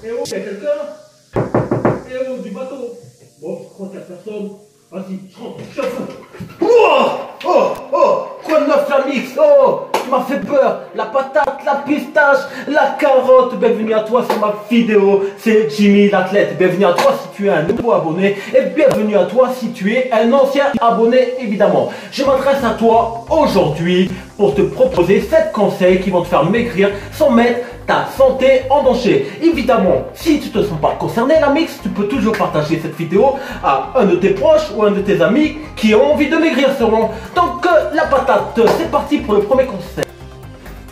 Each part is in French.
Eh oh, y'a quelqu'un? Eh oh, du bateau. Bon, je crois qu'il y a personne. Vas-y, je rentre, je fous. Oh, quoi de neuf la mix? Oh, tu m'as fait peur. La patate, la pistache, la carotte. Bienvenue à toi sur ma vidéo. C'est Jimmy l'athlète. Bienvenue à toi si tu es un nouveau abonné. Et bienvenue à toi si tu es un ancien abonné, évidemment. Je m'adresse à toi aujourd'hui pour te proposer 7 conseils qui vont te faire maigrir sans mettre ta santé en danger. Évidemment, si tu ne te sens pas concerné, la mix, tu peux toujours partager cette vidéo à un de tes proches ou un de tes amis qui ont envie de maigrir sûrement. Donc la patate, c'est parti pour le premier conseil.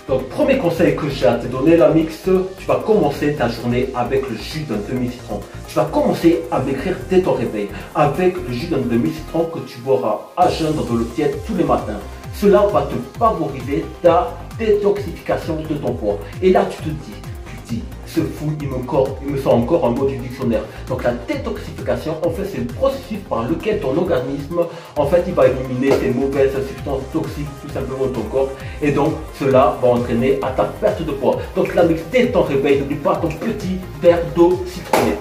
Donc premier conseil que j'ai à te donner, la mix, tu vas commencer ta journée avec le jus d'un demi-citron. Tu vas commencer à maigrir dès ton réveil avec le jus d'un demi-citron que tu boiras à jeun dans de l'eau tiède tous les matins. Cela va te favoriser ta détoxification de ton poids. Et là tu te dis, ce fou il me sort encore un mot du dictionnaire. Donc la détoxification, en fait, c'est le processus par lequel ton organisme, en fait, il va éliminer ces mauvaises substances toxiques tout simplement de ton corps. Et donc cela va entraîner à ta perte de poids. Donc la mix, dès ton réveil, n'oublie pas ton petit verre d'eau citronnée.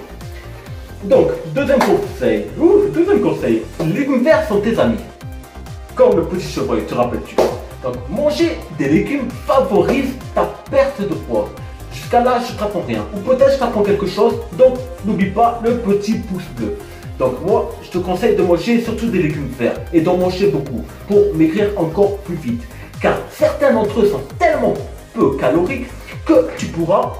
Donc deuxième conseil, les légumes verts sont tes amis. Comme le petit chevreuil, te rappelles-tu? Donc manger des légumes favorise ta perte de poids. Jusqu'à là, je ne t'apprends rien. Ou peut-être je t'apprends quelque chose, donc n'oublie pas le petit pouce bleu. Donc moi, je te conseille de manger surtout des légumes verts et d'en manger beaucoup pour maigrir encore plus vite. Car certains d'entre eux sont tellement peu caloriques que tu pourras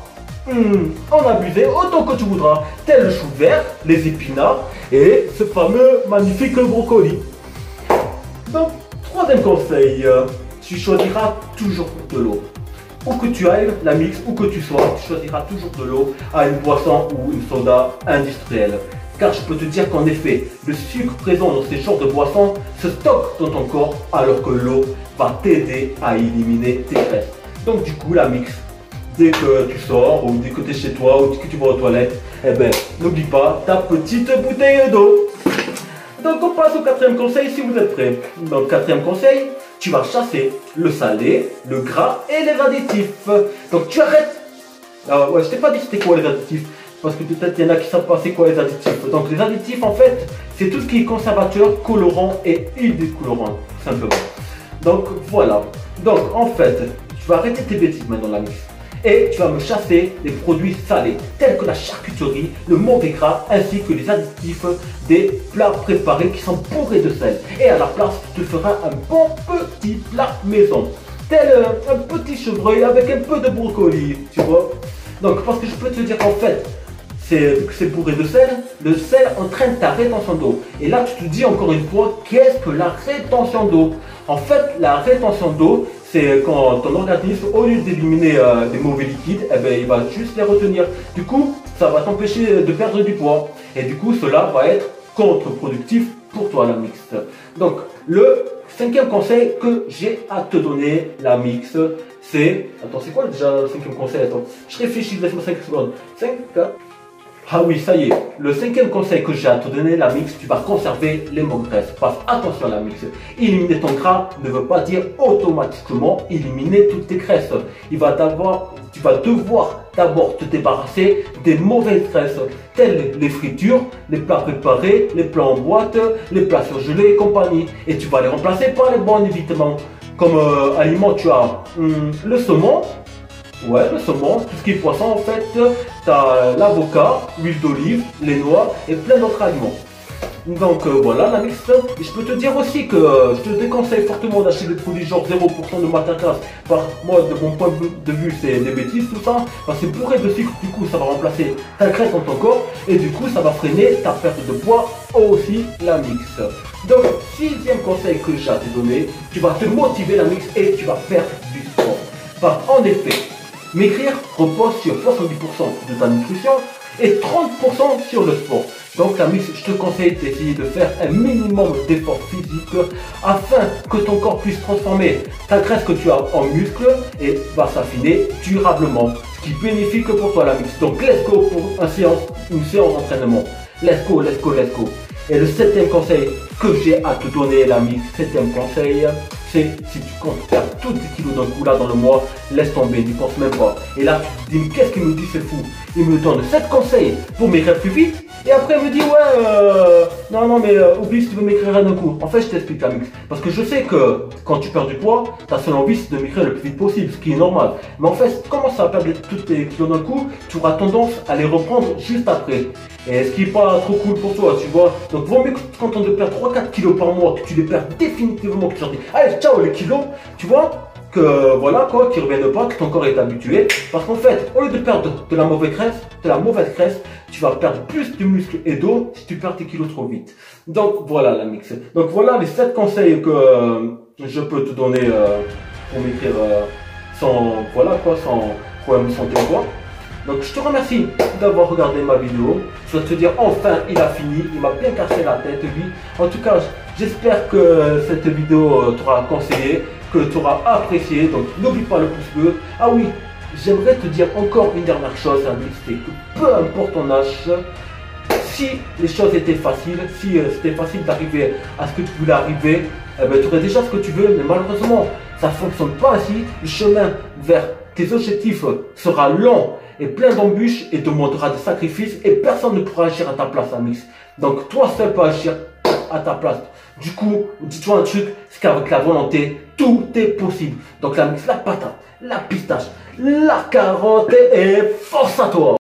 en abuser autant que tu voudras. Tel le chou vert, les épinards et ce fameux magnifique brocoli. Donc, troisième conseil, tu choisiras toujours de l'eau. Où que tu ailles, la mix, où que tu sois, tu choisiras toujours de l'eau à une boisson ou une soda industrielle. Car je peux te dire qu'en effet, le sucre présent dans ces genres de boissons se stocke dans ton corps alors que l'eau va t'aider à éliminer tes graisses. Donc du coup, la mix, dès que tu sors ou dès que tu es chez toi ou dès que tu vas aux toilettes, eh ben, n'oublie pas ta petite bouteille d'eau. Donc on passe au quatrième conseil si vous êtes prêts. Dans le quatrième conseil, tu vas chasser le salé, le gras et les additifs. Donc tu arrêtes. Alors, ouais, je t'ai pas dit c'était quoi les additifs. Parce que peut-être il y en a qui savent pas c'est quoi les additifs. Donc les additifs en fait, c'est tout ce qui est conservateur, colorant et décolorant, tout simplement. Donc voilà. Donc en fait, tu vas arrêter tes bêtises maintenant la mix. Et tu vas me chasser les produits salés, tels que la charcuterie, le mauvais gras, ainsi que les additifs des plats préparés qui sont bourrés de sel. Et à la place, tu te feras un bon petit plat maison, tel un petit chevreuil avec un peu de brocoli, tu vois. Donc, parce que je peux te dire qu'en fait, vu que c'est bourré de sel, le sel entraîne ta rétention d'eau. Et là, tu te dis encore une fois, qu'est-ce que la rétention d'eau? En fait, la rétention d'eau, c'est quand ton organisme, au lieu d'éliminer des mauvais liquides, eh ben, il va juste les retenir. Du coup, ça va t'empêcher de perdre du poids. Et du coup, cela va être contre-productif pour toi, la mix. Donc, le cinquième conseil que j'ai à te donner, la mix, c'est... Attends, c'est quoi déjà le cinquième conseil? Attends, je réfléchis, laisse-moi 5 secondes. 5, 4... Ah oui, ça y est, le cinquième conseil que j'ai à te donner, la mix, tu vas conserver les manques de graisse. Parce attention la mix, éliminer ton gras ne veut pas dire automatiquement éliminer toutes tes graisses. Tu vas devoir d'abord te débarrasser des mauvaises graisses, telles les fritures, les plats préparés, les plats en boîte, les plats surgelés et compagnie. Et tu vas les remplacer par les bons évidemment. Comme aliments, tu as le saumon. Ouais, le saumon, tout ce qui est poisson en fait, tu as l'avocat, l'huile d'olive, les noix et plein d'autres aliments. Donc voilà la mix. Et je peux te dire aussi que je te déconseille fortement d'acheter des produits genre 0% de matière grasse. Par moi, de mon point de vue, c'est des bêtises tout ça. Parce que c'est bourré de sucre, du coup ça va remplacer ta graisse dans ton corps. Et du coup ça va freiner ta perte de poids, aussi la mix. Donc, sixième conseil que j'ai à te donner, tu vas te motiver la mix et tu vas faire du sport. Parce en effet, maigrir repose sur 70% de ta nutrition et 30% sur le sport. Donc la mix, je te conseille d'essayer de faire un minimum d'efforts physiques afin que ton corps puisse transformer ta graisse que tu as en muscle et va s'affiner durablement. Ce qui est bénéfique pour toi la mix. Donc let's go pour une séance d'entraînement. Let's go, let's go, let's go. Et le septième conseil que j'ai à te donner la mix, septième conseil, sais, si tu comptes perdre tous tes kilos d'un coup là dans le mois, laisse tomber, n'y pense même pas. Et là, tu te dis, mais qu'est-ce qu'il me dit, c'est fou. Il me donne 7 conseils pour maigrir plus vite. Et après, il me dit, ouais, non, mais oublie si tu veux maigrir d'un coup. En fait, je t'explique, Amix. Parce que je sais que quand tu perds du poids, ta seule envie, c'est de maigrir le plus vite possible, ce qui est normal. Mais en fait, si tu commences à perdre tous tes kilos d'un coup, tu auras tendance à les reprendre juste après. Et ce qui n'est pas trop cool pour toi, tu vois. Donc, vaut mieux que tu te contentes de perdre 3-4 kilos par mois, que tu les perds définitivement, que tu leur dis, allez, ciao les kilos, tu vois. Que voilà quoi, qu'ils ne reviennent pas, que ton corps est habitué. Parce qu'en fait, au lieu de perdre de la mauvaise graisse, tu vas perdre plus de muscles et d'eau si tu perds tes kilos trop vite. Donc voilà la mix. Donc voilà les 7 conseils que je peux te donner pour m'écrire sans problème de santé ou quoi. Donc je te remercie d'avoir regardé ma vidéo. Je dois te dire enfin il a fini, il m'a bien cassé la tête lui. En tout cas j'espère que cette vidéo t'aura conseillé, que tu auras apprécié. Donc n'oublie pas le pouce bleu. Ah oui, j'aimerais te dire encore une dernière chose, c'est que peu importe ton âge, si les choses étaient faciles, si c'était facile d'arriver à ce que tu voulais arriver, tu aurais déjà ce que tu veux, mais malheureusement ça ne fonctionne pas ainsi. Le chemin vers tes objectifs sera long et plein d'embûches et demandera des sacrifices et personne ne pourra agir à ta place, Amix. Donc toi seul peux agir à ta place. Du coup, dis-toi un truc, c'est qu'avec la volonté, tout est possible. Donc la mix, la patate, la pistache, la carotte et force à toi.